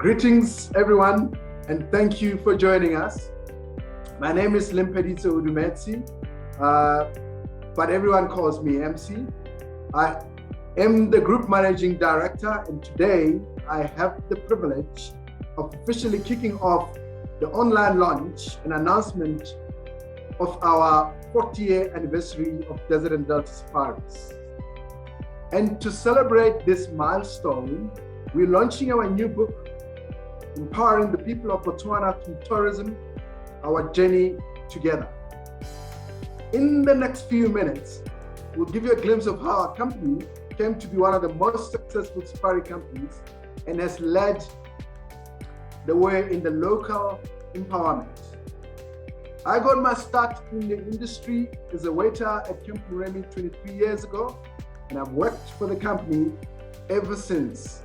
Greetings, everyone, and thank you for joining us. My name is Limpeditso Udumetsi, but everyone calls me MC. I am the Group Managing Director, and today I have the privilege of officially kicking off the online launch and announcement of our 40-year anniversary of Desert and Delta Safaris. And to celebrate this milestone, we're launching our new book, Empowering the People of Botswana Through Tourism, Our Journey Together. In the next few minutes, we'll give you a glimpse of how our company came to be one of the most successful safari companies and has led the way in the local empowerment. I got my start in the industry as a waiter at Camp Remy 23 years ago, and I've worked for the company ever since.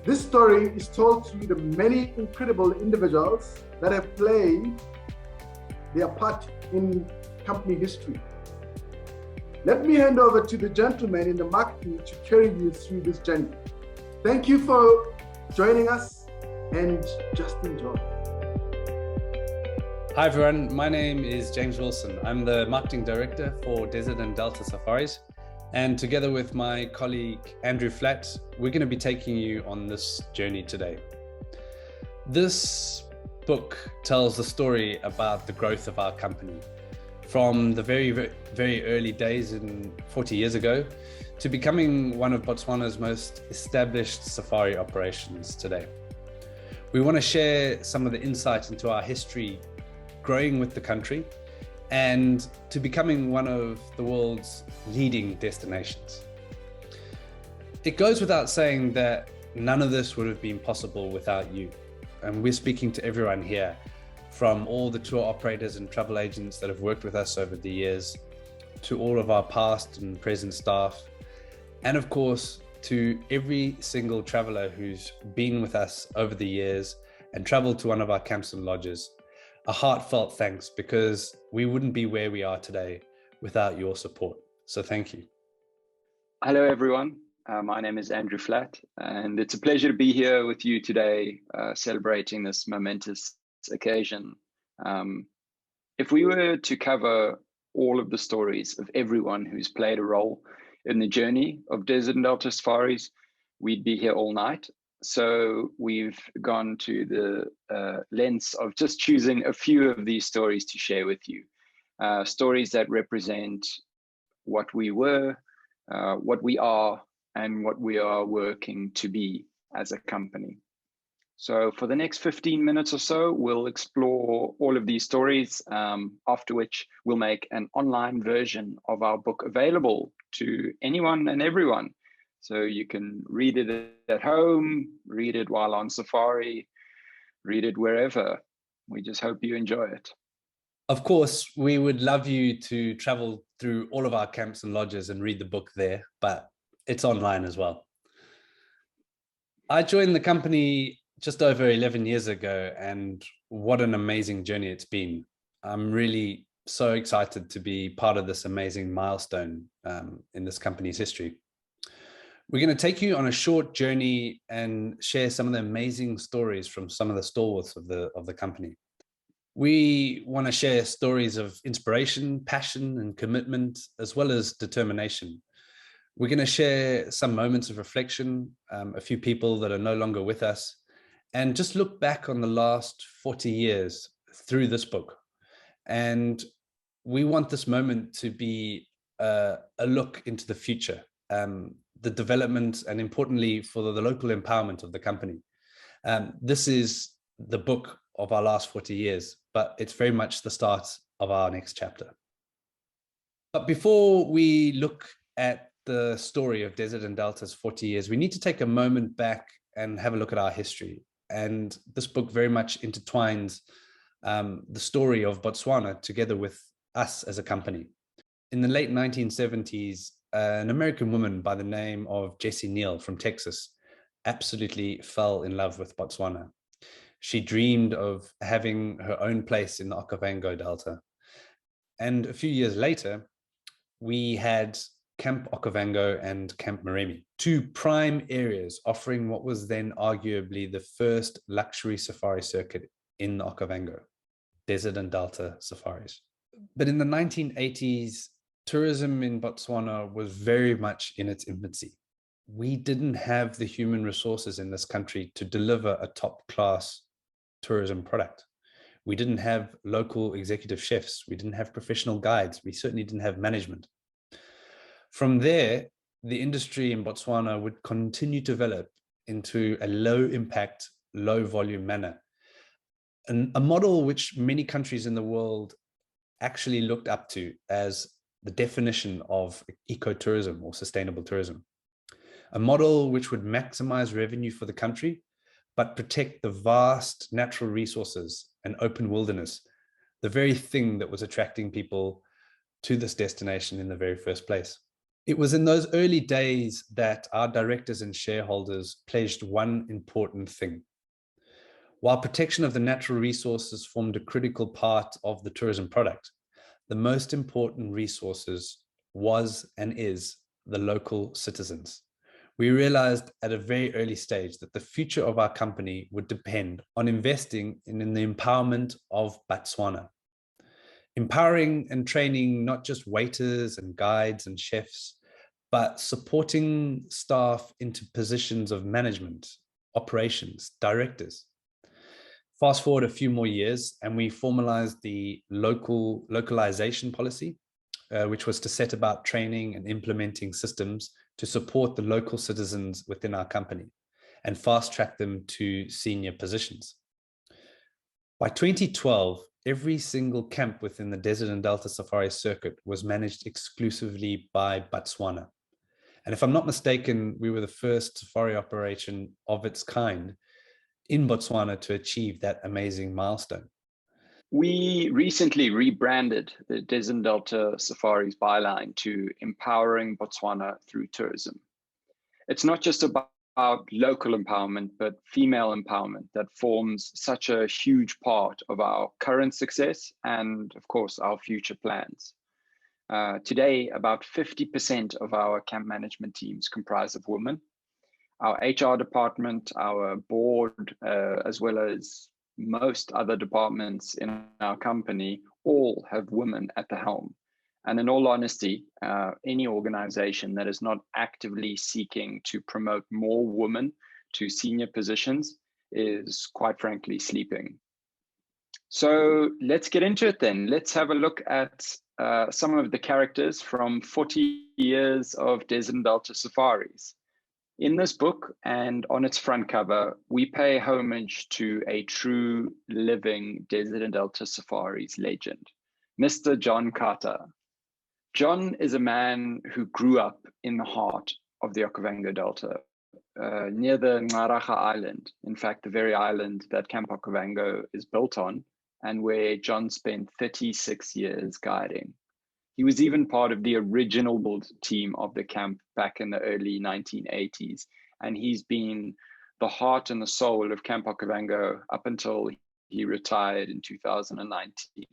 This story is told through the many incredible individuals that have played their part in company history. Let me hand over to the gentleman in the marketing to carry you through this journey. Thank you for joining us and just enjoy. Hi everyone, my name is James Wilson. I'm the Marketing Director for Desert and Delta Safaris. And together with my colleague, Andrew Flatt, we're going to be taking you on this journey today. This book tells the story about the growth of our company from the very, very early days 40 years ago to becoming one of Botswana's most established safari operations today. We want to share some of the insight into our history growing with the country and to becoming one of the world's leading destinations. It goes without saying that none of this would have been possible without you. And we're speaking to everyone here, from all the tour operators and travel agents that have worked with us over the years, to all of our past and present staff, and of course, to every single traveler who's been with us over the years and traveled to one of our camps and lodges. A heartfelt thanks, because we wouldn't be where we are today without your support. So thank you. Hello, everyone. My name is Andrew Flatt, and it's a pleasure to be here with you today, celebrating this momentous occasion. If we were to cover all of the stories of everyone who's played a role in the journey of Desert and Delta Safaris, we'd be here all night. So we've gone to the lengths of just choosing a few of these stories to share with you. Stories that represent what we were, what we are, and what we are working to be as a company. So for the next 15 minutes or so, we'll explore all of these stories, after which we'll make an online version of our book available to anyone and everyone. So you can read it at home, read it while on safari, read it wherever. We just hope you enjoy it. Of course, we would love you to travel through all of our camps and lodges and read the book there, but it's online as well. I joined the company just over 11 years ago, and what an amazing journey it's been. I'm really so excited to be part of this amazing milestone in this company's history. We're going to take you on a short journey and share some of the amazing stories from some of the stalwarts of the company. We want to share stories of inspiration, passion, and commitment, as well as determination. We're going to share some moments of reflection, a few people that are no longer with us, and just look back on the last 40 years through this book. And we want this moment to be a look into the future, the development, and importantly, for the local empowerment of the company. This is the book of our last 40 years, but it's very much the start of our next chapter. But before we look at the story of Desert and Delta's 40 years, we need to take a moment back and have a look at our history. And this book very much intertwines the story of Botswana together with us as a company. In the late 1970s, an American woman by the name of Jessie Neal from Texas absolutely fell in love with Botswana. She dreamed of having her own place in the Okavango Delta. And a few years later, we had Camp Okavango and Camp Maremi, two prime areas offering what was then arguably the first luxury safari circuit in the Okavango, desert and delta safaris. But in the 1980s, tourism in Botswana was very much in its infancy. We didn't have the human resources in this country to deliver a top-class tourism product. We didn't have local executive chefs. We didn't have professional guides. We certainly didn't have management. From there, the industry in Botswana would continue to develop into a low-impact, low-volume manner, and a model which many countries in the world actually looked up to as the definition of ecotourism or sustainable tourism. A model which would maximize revenue for the country, but protect the vast natural resources and open wilderness, the very thing that was attracting people to this destination in the very first place. It was in those early days that our directors and shareholders pledged one important thing. While protection of the natural resources formed a critical part of the tourism product, the most important resources was and is the local citizens. We realized at a very early stage that the future of our company would depend on investing in the empowerment of Botswana. Empowering and training not just waiters and guides and chefs, but supporting staff into positions of management, operations, directors. Fast forward a few more years, and we formalized the localization policy, which was to set about training and implementing systems to support the local citizens within our company and fast track them to senior positions. By 2012, every single camp within the Desert and Delta Safari circuit was managed exclusively by Botswana. And if I'm not mistaken, we were the first safari operation of its kind in Botswana to achieve that amazing milestone. We recently rebranded the Desert and Delta Safaris byline to Empowering Botswana Through Tourism. It's not just about local empowerment, but female empowerment that forms such a huge part of our current success and, of course, our future plans. Today, about 50% of our camp management teams comprise of women. Our HR department, our board, as well as most other departments in our company, all have women at the helm. And in all honesty, any organization that is not actively seeking to promote more women to senior positions is, quite frankly, sleeping. So let's get into it then. Let's have a look at some of the characters from 40 years of Desert and Delta Safaris. In this book and on its front cover, we pay homage to a true living Desert and Delta Safaris legend, Mr. John Carter. John is a man who grew up in the heart of the Okavango Delta, near the Ngaraga Island. In fact, the very island that Camp Okavango is built on, and where John spent 36 years guiding. He was even part of the original build team of the camp back in the early 1980s, and he's been the heart and the soul of Camp Okavango up until he retired in 2019.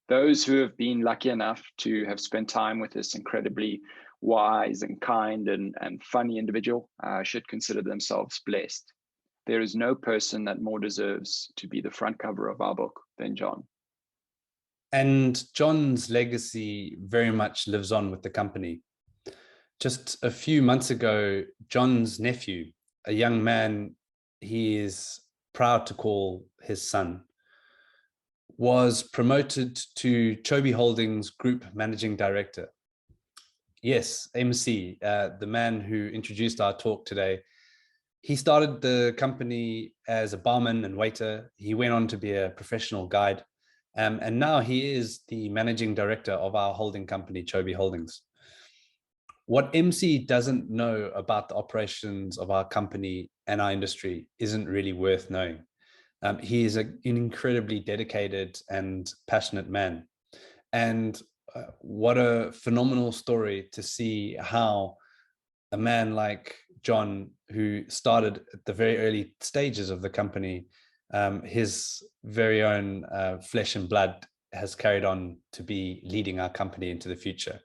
Those who have been lucky enough to have spent time with this incredibly wise and kind and funny individual should consider themselves blessed. There is no person that more deserves to be the front cover of our book than John. And John's legacy very much lives on with the company. Just a few months ago, John's nephew, a young man he is proud to call his son, was promoted to Chobe Holdings Group Managing Director. Yes, MC, the man who introduced our talk today. He started the company as a barman and waiter. He went on to be a professional guide. And now he is the managing director of our holding company, Chobe Holdings. What MC doesn't know about the operations of our company and our industry isn't really worth knowing. He is an incredibly dedicated and passionate man. And what a phenomenal story to see how a man like John, who started at the very early stages of the company, his very own flesh and blood has carried on to be leading our company into the future.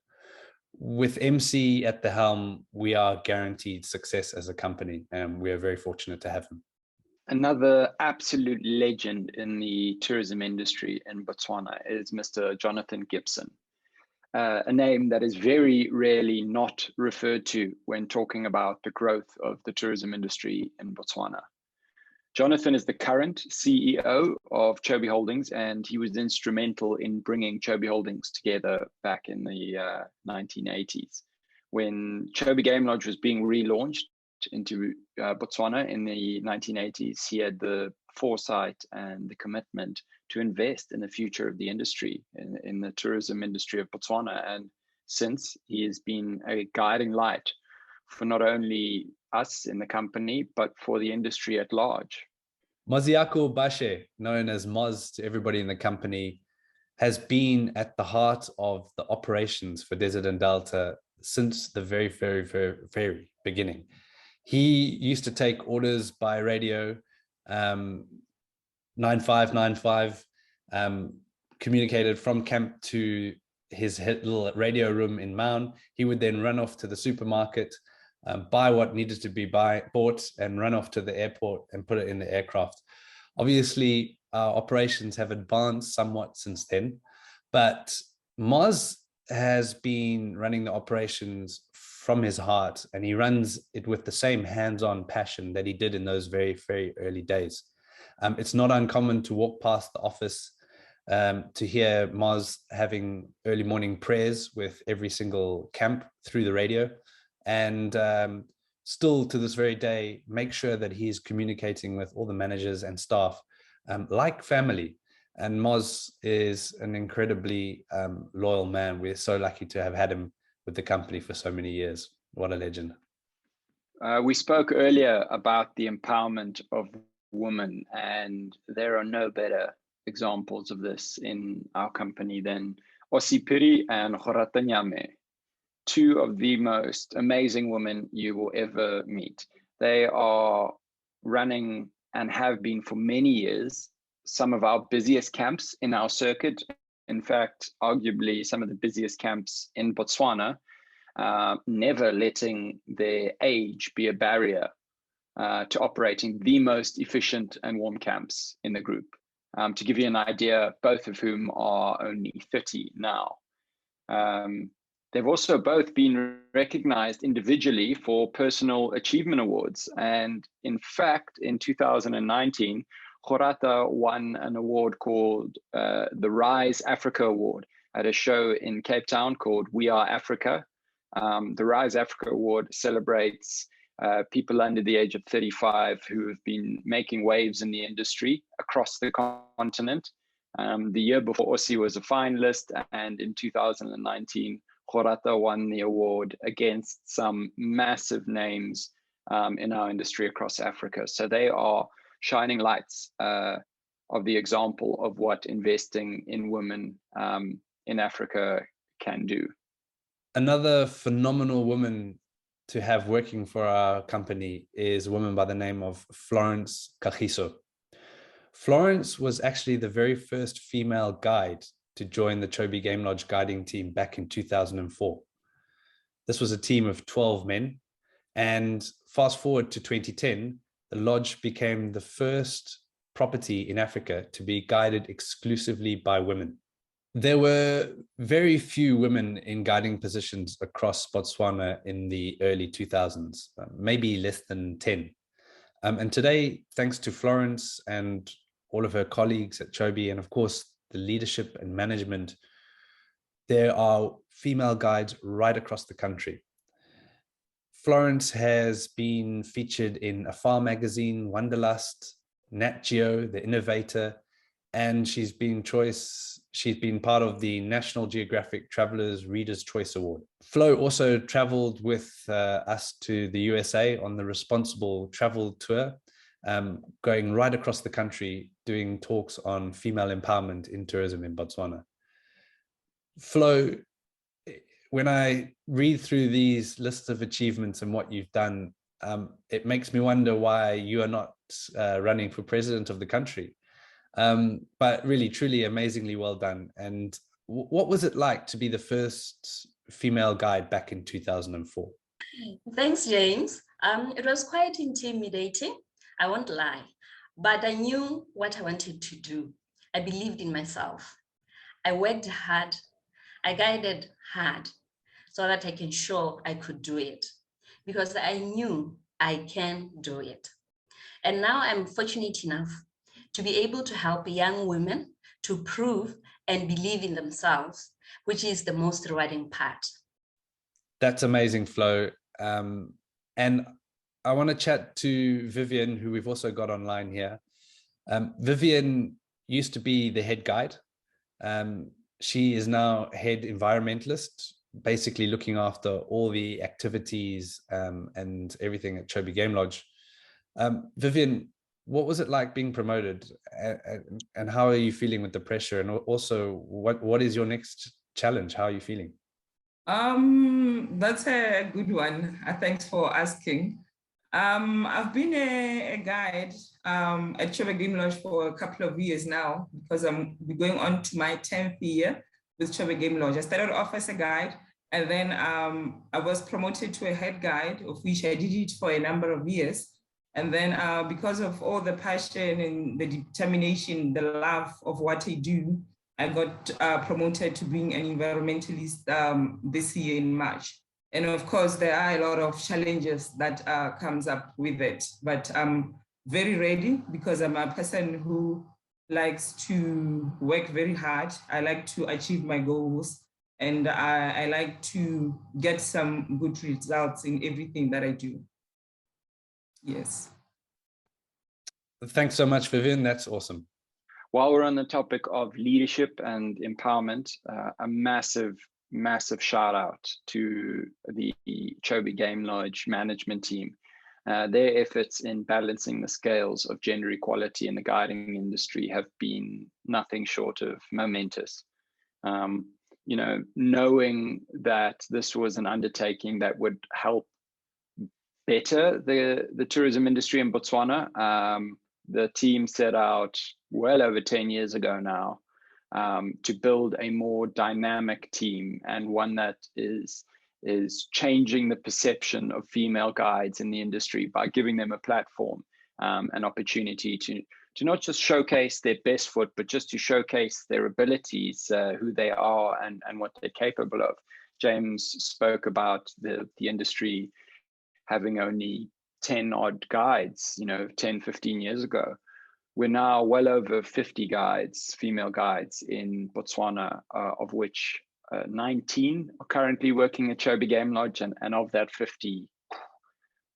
with MC at the helm, we are guaranteed success as a company, and we are very fortunate to have him. Another absolute legend in the tourism industry in Botswana is Mr. Jonathan Gibson, a name that is very rarely not referred to when talking about the growth of the tourism industry in Botswana. Jonathan is the current CEO of Chobe Holdings, and he was instrumental in bringing Chobe Holdings together back in the 1980s. When Chobe Game Lodge was being relaunched into Botswana in the 1980s, he had the foresight and the commitment to invest in the future of the industry, in the tourism industry of Botswana. And since, he has been a guiding light for not only us in the company, but for the industry at large. Moziako Bashe, known as Moz to everybody in the company, has been at the heart of the operations for Desert and Delta since the very, very, very, very beginning. He used to take orders by radio, 9595, communicated from camp to his little radio room in Maun. He would then run off to the supermarket, buy what needed to be bought, and run off to the airport and put it in the aircraft. Obviously, our operations have advanced somewhat since then, but Moz has been running the operations from his heart, and he runs it with the same hands-on passion that he did in those very, very early days. It's not uncommon to walk past the office to hear Moz having early morning prayers with every single camp through the radio, and still to this very day, make sure that he's communicating with all the managers and staff like family. And Moz is an incredibly loyal man. We're so lucky to have had him with the company for so many years. What a legend. We spoke earlier about the empowerment of women, and there are no better examples of this in our company than Osipiri and Khoratanyame, two of the most amazing women you will ever meet. They are running, and have been for many years, some of our busiest camps in our circuit. In fact, arguably some of the busiest camps in Botswana, never letting their age be a barrier to operating the most efficient and warm camps in the group. To give you an idea, both of whom are only 30 now. They've also both been recognized individually for personal achievement awards. And in fact, in 2019, Khorata won an award called the Rise Africa Award at a show in Cape Town called We Are Africa. The Rise Africa Award celebrates people under the age of 35 who have been making waves in the industry across the continent. The year before, Ossi was a finalist, and in 2019, Khorata won the award against some massive names in our industry across Africa. So they are shining lights of the example of what investing in women in Africa can do. Another phenomenal woman to have working for our company is a woman by the name of Florence Kagiso. Florence was actually the very first female guide to join the Chobe Game Lodge guiding team back in 2004. This was a team of 12 men, and fast forward to 2010, the lodge became the first property in Africa to be guided exclusively by women. There were very few women in guiding positions across Botswana in the early 2000s, maybe less than 10. And today, thanks to Florence and all of her colleagues at Chobe, and of course, the leadership and management, there are female guides right across the country. Florence has been featured in Afar magazine, Wanderlust, Nat Geo, The Innovator, and she's been part of the National Geographic Travelers Reader's Choice Award. Flo also traveled with us to the USA on the Responsible Travel Tour, going right across the country, doing talks on female empowerment in tourism in Botswana. Flo, when I read through these lists of achievements and what you've done, it makes me wonder why you are not running for president of the country. But really, truly amazingly well done. And what was it like to be the first female guide back in 2004? Thanks, James. It was quite intimidating, I won't lie, but I knew what I wanted to do. I believed in myself. I worked hard, I guided hard so that I can show I could do it because I knew I can do it. And now I'm fortunate enough to be able to help young women to prove and believe in themselves, which is the most rewarding part. That's amazing, Flo. And I want to chat to Vivian, who we've also got online here. Vivian used to be the head guide. She is now head environmentalist, basically looking after all the activities and everything at Chobe Game Lodge. Vivian, what was it like being promoted, and how are you feeling with the pressure? And also, what is your next challenge? How are you feeling? That's a good one. Thanks for asking. I've been a guide at Chobe Game Lodge for a couple of years now because I'm going on to my 10th year with Chobe Game Lodge. I started off as a guide, and then I was promoted to a head guide, of which I did it for a number of years. And then because of all the passion and the determination, the love of what I do, I got promoted to being an environmentalist this year in March. And of course, there are a lot of challenges that comes up with it, but I'm very ready because I'm a person who likes to work very hard. I like to achieve my goals, and I like to get some good results in everything that I do. Yes. Thanks so much, Vivian. That's awesome. While we're on the topic of leadership and empowerment, a massive shout out to the Chobe Game Lodge management team. Their efforts in balancing the scales of gender equality in the guiding industry have been nothing short of momentous. You know, knowing that this was an undertaking that would help better the tourism industry in Botswana, the team set out well over 10 years ago now to build a more dynamic team, and one that is changing the perception of female guides in the industry by giving them a platform, an opportunity to not just showcase their best foot, but just to showcase their abilities, who they are and what they're capable of. James spoke about the industry having only 10 odd guides, 10, 15 years ago. We're now well over 50 guides, female guides in Botswana, of which 19 are currently working at Chobe Game Lodge, and of that 50,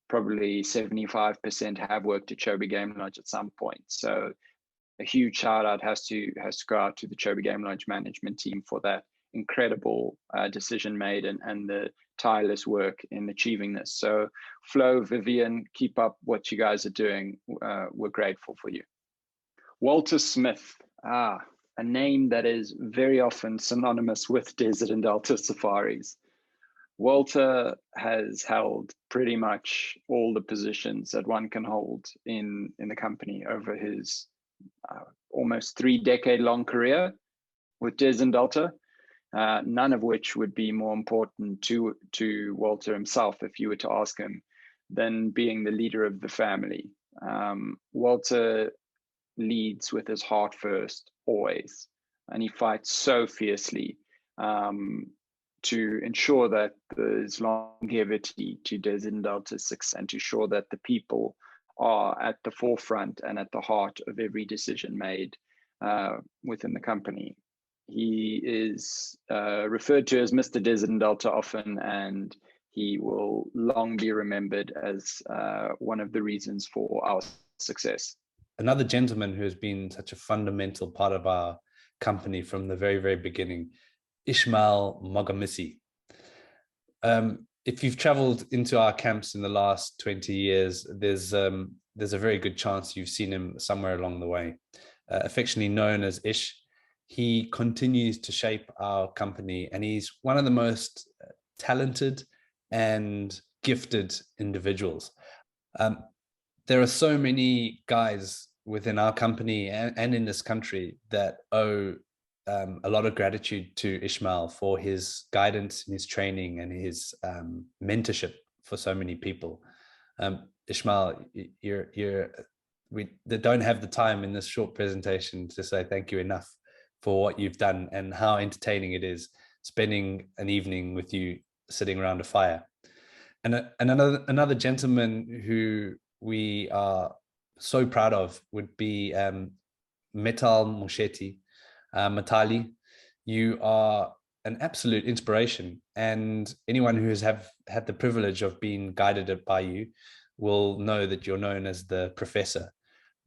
probably 75% have worked at Chobe Game Lodge at some point. So a huge shout out has to go out to the Chobe Game Lodge management team for that incredible decision made and the tireless work in achieving this. So Flo, Vivian, keep up what you guys are doing. We're grateful for you. Walter Smith, a name that is very often synonymous with desert and delta safaris. Walter has held pretty much all the positions that one can hold in the company over his almost 3-decade-long career with Des and Delta, none of which would be more important to Walter himself, if you were to ask him, than being the leader of the family. Walter leads with his heart first, always, and he fights so fiercely to ensure that there's longevity to Des and Delta's success, and to ensure that the people are at the forefront and at the heart of every decision made within the company. He is referred to as Mr. Des and Delta often, and he will long be remembered as one of the reasons for our success. Another gentleman who has been such a fundamental part of our company from the very, very beginning, Ishmael Mogamisi. If you've traveled into our camps in the last 20 years, there's a very good chance you've seen him somewhere along the way. Affectionately known as Ish, he continues to shape our company, and he's one of the most talented and gifted individuals. There are so many guys within our company and in this country that owe a lot of gratitude to Ishmael for his guidance and his training and his mentorship for so many people. Ishmael, we don't have the time in this short presentation to say thank you enough for what you've done and how entertaining it is spending an evening with you sitting around a fire. And another gentleman who we are so proud of would be Metal Mosheti. Matali, you are an absolute inspiration, and anyone who has had the privilege of being guided by you will know that you're known as the professor.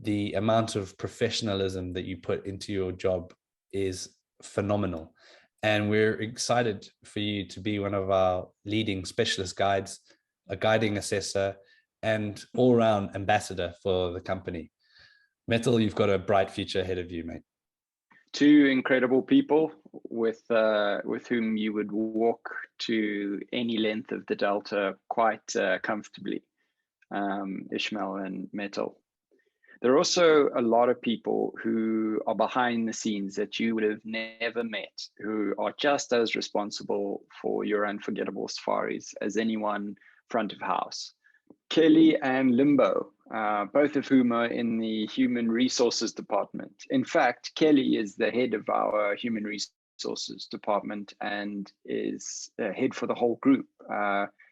The amount of professionalism that you put into your job is phenomenal, and we're excited for you to be one of our leading specialist guides, a guiding assessor, and all-round ambassador for the company. Metal, you've got a bright future ahead of you, mate. Two incredible people with whom you would walk to any length of the Delta quite comfortably, Ishmael and Metal. There are also a lot of people who are behind the scenes that you would have never met, who are just as responsible for your unforgettable safaris as anyone front of house. Kelly and Limbo, both of whom are in the human resources department. In fact, Kelly is the head of our human resources department and is head for the whole group.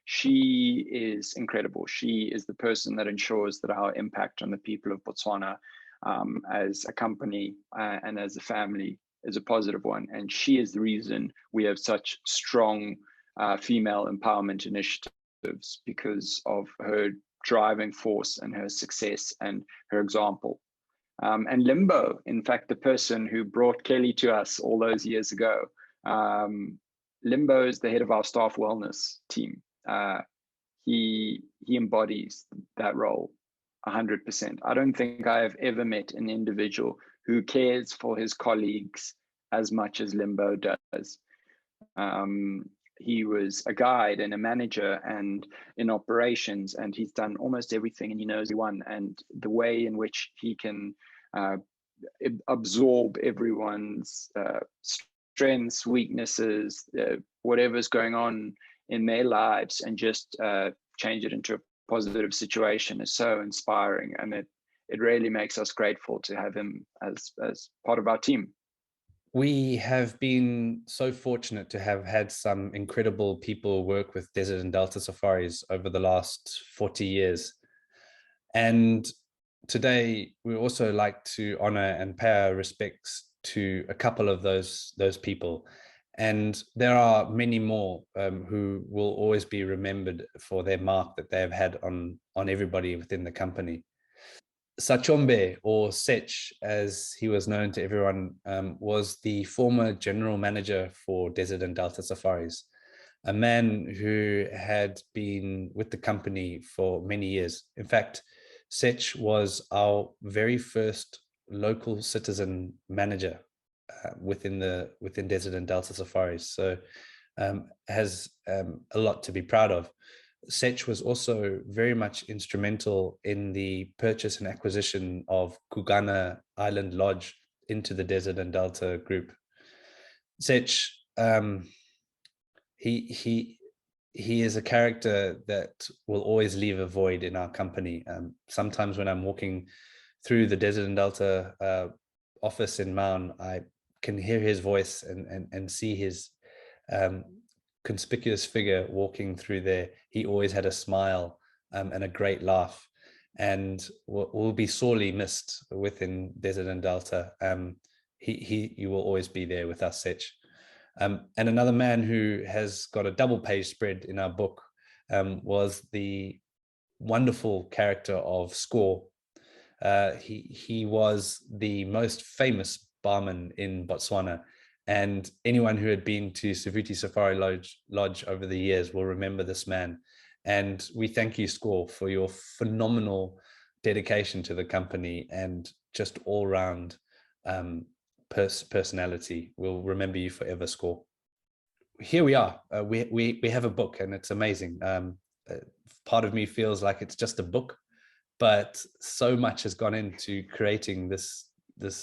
She is incredible. She is the person that ensures that our impact on the people of Botswana as a company and as a family is a positive one. And she is the reason we have such strong female empowerment initiatives, because of her driving force and her success and her example. And Limbo, in fact, the person who brought Kelly to us all those years ago, Limbo is the head of our staff wellness team. He embodies that role 100%. I don't think I have ever met an individual who cares for his colleagues as much as Limbo does. He was a guide and a manager and in operations, and he's done almost everything, and he knows everyone, and the way in which he can absorb everyone's strengths, weaknesses, whatever's going on in their lives, and just change it into a positive situation is so inspiring, and it really makes us grateful to have him as part of our team. We have been so fortunate to have had some incredible people work with Desert and Delta Safaris over the last 40 years. And today, we also like to honor and pay our respects to a couple of those people. And there are many more who will always be remembered for their mark that they have had on everybody within the company. Sachombe, or Sech, as he was known to everyone, was the former general manager for Desert and Delta Safaris, a man who had been with the company for many years. In fact, Sech was our very first local citizen manager within Desert and Delta Safaris, so has a lot to be proud of. Sech was also very much instrumental in the purchase and acquisition of Kugana Island Lodge into the Desert and Delta group. Sech, he is a character that will always leave a void in our company. Sometimes when I'm walking through the Desert and Delta office in Maun, I can hear his voice and see his conspicuous figure walking through there. He always had a smile and a great laugh, and will be sorely missed within Desert and Delta. You will always be there with us, Sech. And another man who has got a double page spread in our book was the wonderful character of Score. He was the most famous barman in Botswana, and anyone who had been to Savuti Safari Lodge over the years will remember this man. And we thank you, Score, for your phenomenal dedication to the company and just all-round personality. We'll remember you forever, Score. Here we are. We have a book, and it's amazing. Part of me feels like it's just a book, but so much has gone into creating this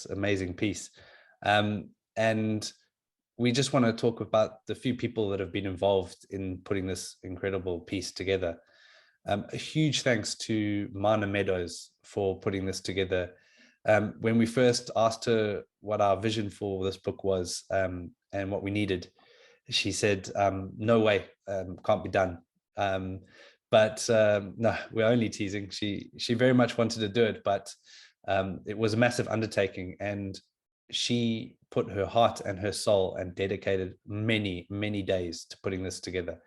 amazing piece. And we just want to talk about the few people that have been involved in putting this incredible piece together. A huge thanks to Mana Meadows for putting this together. When we first asked her what our vision for this book was and what we needed, she said, no way, can't be done. But no, we're only teasing. She very much wanted to do it, but it was a massive undertaking, and she put her heart and her soul and dedicated many, many days to putting this together.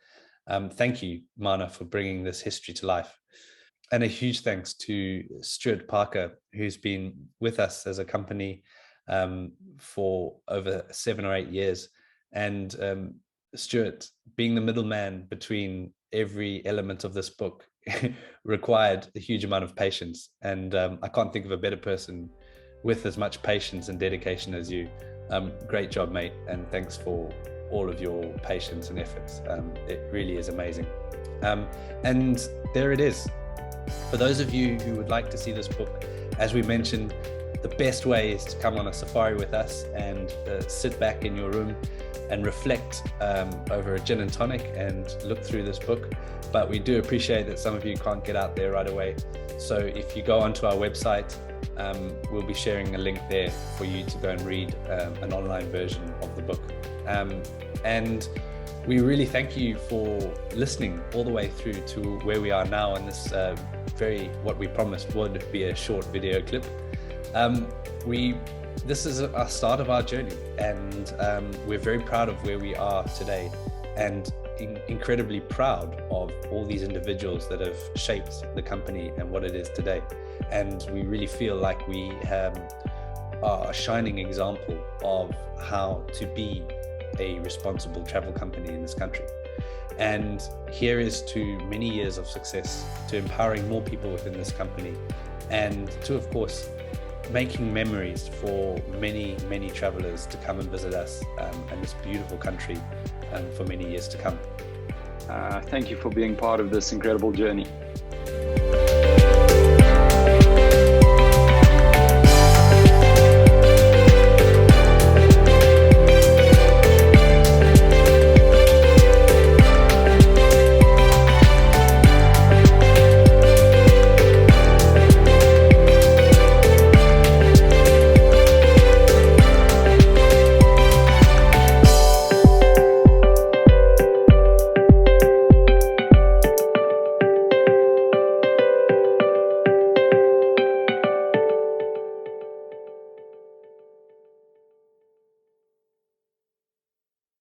Thank you, Mana, for bringing this history to life. And a huge thanks to Stuart Parker, who's been with us as a company for over 7 or 8 years. And Stuart, being the middleman between every element of this book, required a huge amount of patience. And I can't think of a better person with as much patience and dedication as you. Great job, mate. And thanks for all of your patience and efforts. It really is amazing. And there it is. For those of you who would like to see this book, as we mentioned, the best way is to come on a safari with us and sit back in your room and reflect over a gin and tonic and look through this book. But we do appreciate that some of you can't get out there right away. So if you go onto our website, we'll be sharing a link there for you to go and read an online version of the book. And we really thank you for listening all the way through to where we are now in this what we promised would be a short video clip. This is a start of our journey, and we're very proud of where we are today, and incredibly proud of all these individuals that have shaped the company and what it is today. And we really feel like we are a shining example of how to be a responsible travel company in this country. And here is to many years of success, to empowering more people within this company, and to, of course, making memories for many, many travelers to come and visit us and this beautiful country for many years to come. Thank you for being part of this incredible journey.